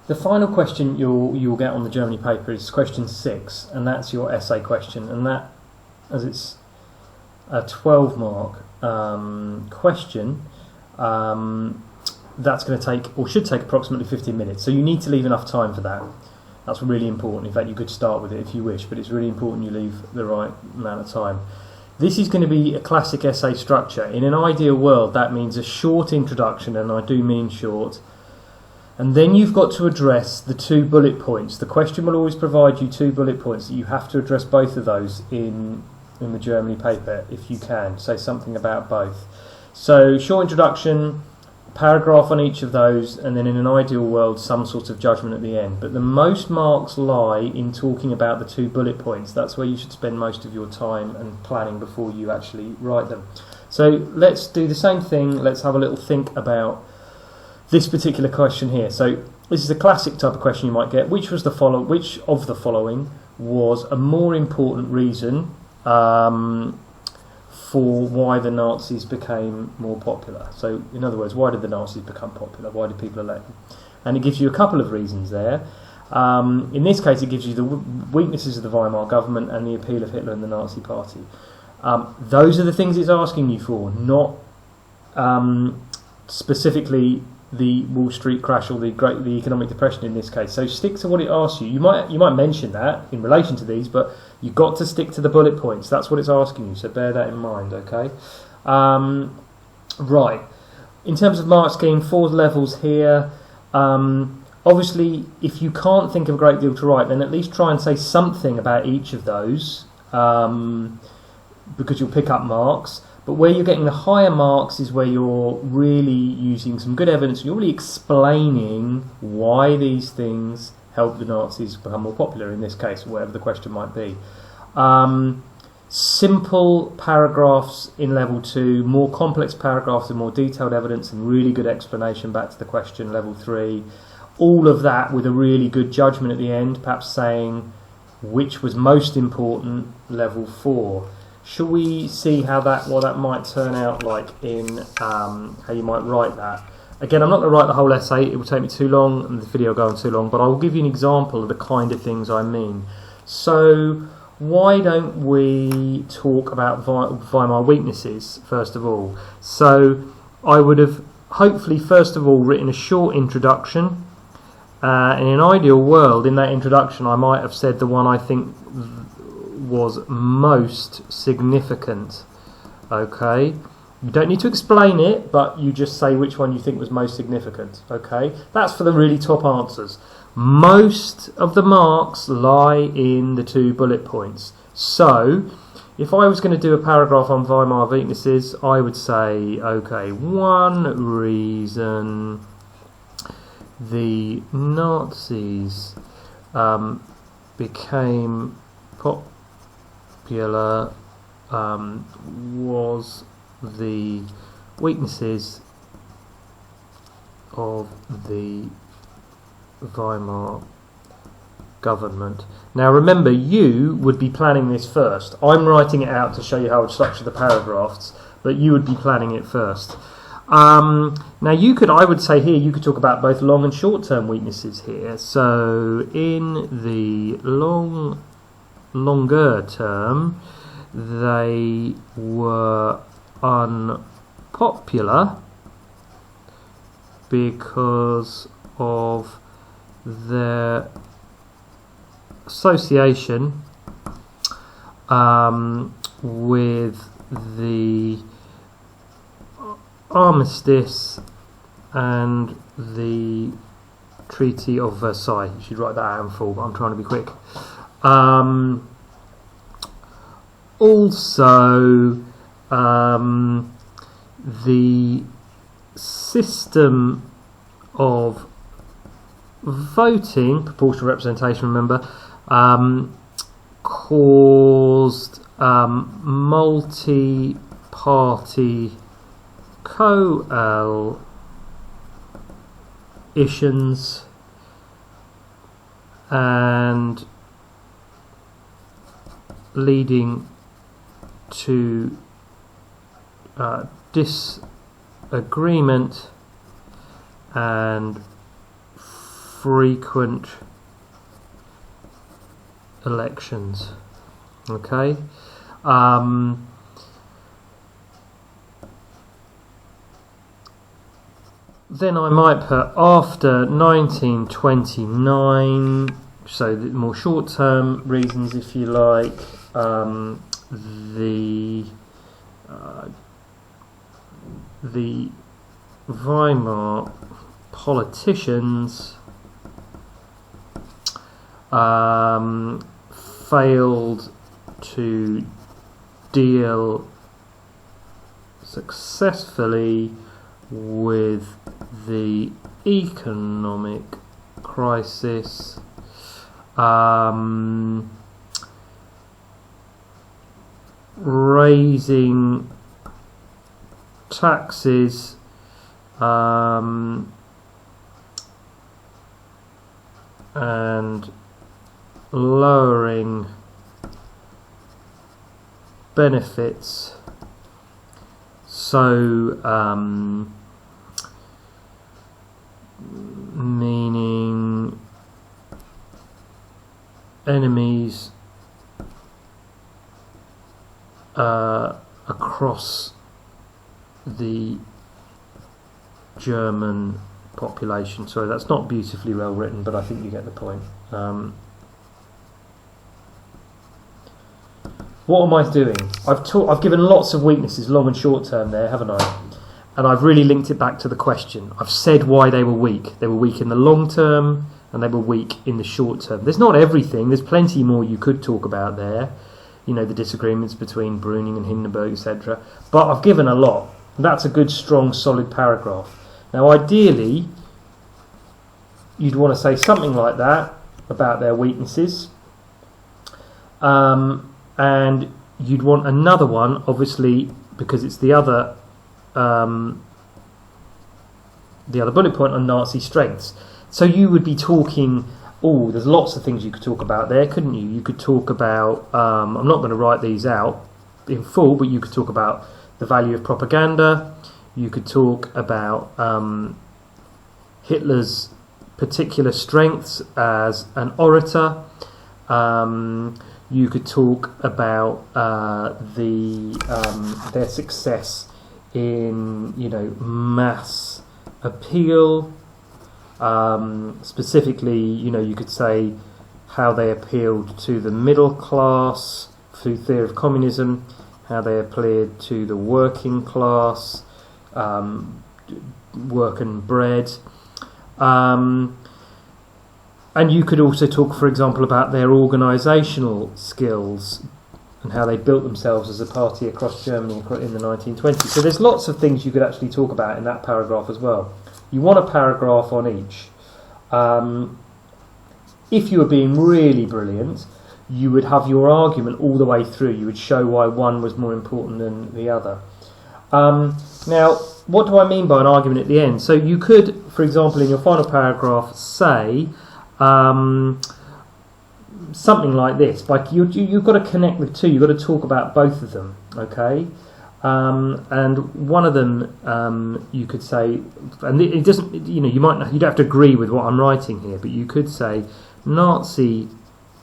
The final question you'll get on the Germany paper is question 6, and that's your essay question, and that, as it's a 12-mark question, that's going to take, or should take, approximately 15 minutes. So you need to leave enough time for that. That's really important. In fact, you could start with it if you wish, but it's really important you leave the right amount of time. This is going to be a classic essay structure. In an ideal world, that means a short introduction, and I do mean short, and then you've got to address the 2 bullet points. The question will always provide you 2 bullet points. You have to address both of those in the Germany paper if you can. Say something about both. So short introduction, paragraph on each of those, and then in an ideal world some sort of judgment at the end. But the most marks lie in talking about the 2 bullet points. That's where you should spend most of your time and planning before you actually write them. So let's do the same thing. Let's have a little think about this particular question here. So this is a classic type of question you might get. Which of the following was a more important reason for why the Nazis became more popular? So, in other words, why did the Nazis become popular? Why did people elect them? And it gives you a couple of reasons there. In this case, it gives you the weaknesses of the Weimar government and the appeal of Hitler and the Nazi Party. Those are the things it's asking you for, not specifically the Wall Street crash or the economic depression in this case. So stick to what it asks you. You might mention that in relation to these, but you've got to stick to the bullet points. That's what it's asking you, so bear that in mind, okay? Right. In terms of mark scheme, 4 levels here. Obviously, if you can't think of a great deal to write, then at least try and say something about each of those, because you'll pick up marks. But where you're getting the higher marks is where you're really using some good evidence. You're really explaining why these things helped the Nazis become more popular, in this case, whatever the question might be. Simple paragraphs in level 2, more complex paragraphs and more detailed evidence and really good explanation back to the question, level 3. All of that with a really good judgment at the end, perhaps saying which was most important, level 4. Shall we see what that might turn out like in how you might write that? Again, I'm not going to write the whole essay, it will take me too long and the video will go on too long, but I will give you an example of the kind of things I mean. So why don't we talk about Weimar weaknesses first of all? So I would have hopefully first of all written a short introduction. In an ideal world, in that introduction I might have said the one I think was most significant. Okay, you don't need to explain it, but you just say which one you think was most significant. Okay, that's for the really top answers. Most of the marks lie in the 2 bullet points. So if I was going to do a paragraph on Weimar weaknesses, I would say, okay, one reason the Nazis became popular was the weaknesses of the Weimar government. Now remember, you would be planning this first. I'm writing it out to show you how I'd structure the paragraphs, but you would be planning it first. Now I would say here, you could talk about both long and short-term weaknesses here. So in the longer term, they were unpopular because of their association with the armistice and the Treaty of Versailles. You should write that out in full, but I'm trying to be quick. Also, the system of voting, proportional representation, remember, caused multi-party coalitions and leading to disagreement and frequent elections. Okay. Then I might put after 1929, so the more short-term reasons, if you like, the Weimar politicians failed to deal successfully with the economic crisis, raising taxes, and lowering benefits, so meaning enemies across the German population. Sorry, that's not beautifully well written, but I think you get the point. What am I doing? I've given lots of weaknesses, long and short term there, haven't I? And I've really linked it back to the question. I've said why they were weak. They were weak in the long term, and they were weak in the short term. There's not everything. There's plenty more you could talk about there. You know, the disagreements between Brüning and Hindenburg, etc. But I've given a lot. That's a good, strong, solid paragraph. Now, ideally, you'd want to say something like that about their weaknesses. And you'd want another one, obviously, because it's the other bullet point on Nazi strengths. So you would be talking, there's lots of things you could talk about there, couldn't you? You could talk about, I'm not going to write these out in full, but you could talk about the value of propaganda. You could talk about Hitler's particular strengths as an orator. You could talk about their success in, mass appeal. Specifically, you could say how they appealed to the middle class through theory of communism, how they appealed to the working class, work and bread. And you could also talk, for example, about their organisational skills and how they built themselves as a party across Germany in the 1920s. So there's lots of things you could actually talk about in that paragraph as well. You want a paragraph on each. If you were being really brilliant, you would have your argument all the way through. You would show why one was more important than the other. Now, what do I mean by an argument at the end? So you could, for example, in your final paragraph, say something like this. Like you've got to connect the two. You've got to talk about both of them. Okay. And one of them you could say, and it doesn't. You don't have to agree with what I'm writing here, but you could say Nazi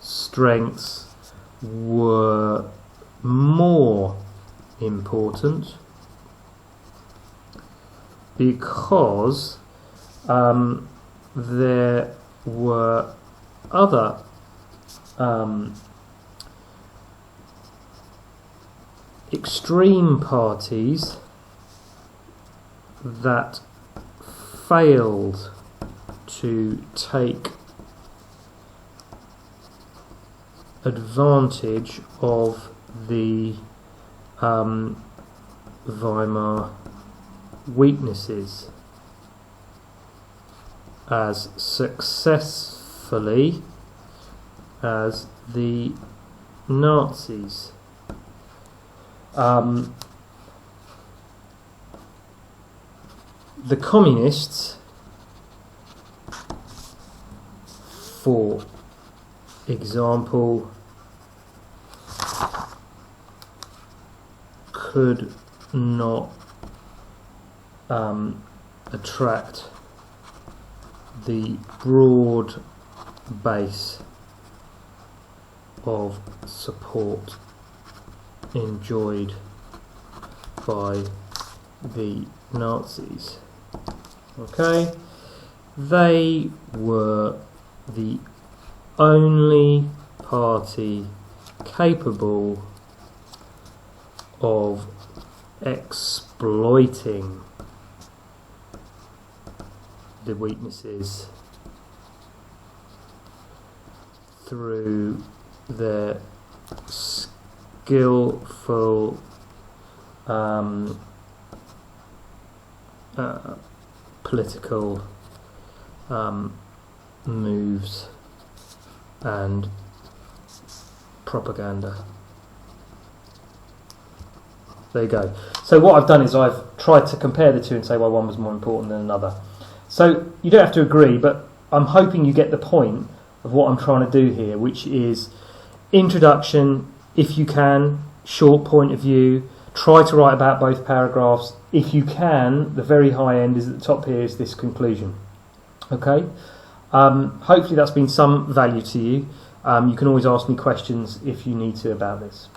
strengths were more important because there were other extreme parties that failed to take advantage of the Weimar weaknesses as successfully as the Nazis. The communists, for example, could not attract the broad base of support enjoyed by the Nazis. Okay, they were the only party capable of exploiting the weaknesses through their skillful political moves and propaganda. There you go. So what I've done is I've tried to compare the two and say why one was more important than another. So you don't have to agree, but I'm hoping you get the point of what I'm trying to do here, which is introduction, if you can, short point of view, try to write about both paragraphs. If you can, the very high end is at the top here is this conclusion. Okay? Hopefully that's been some value to you. You can always ask me questions if you need to about this.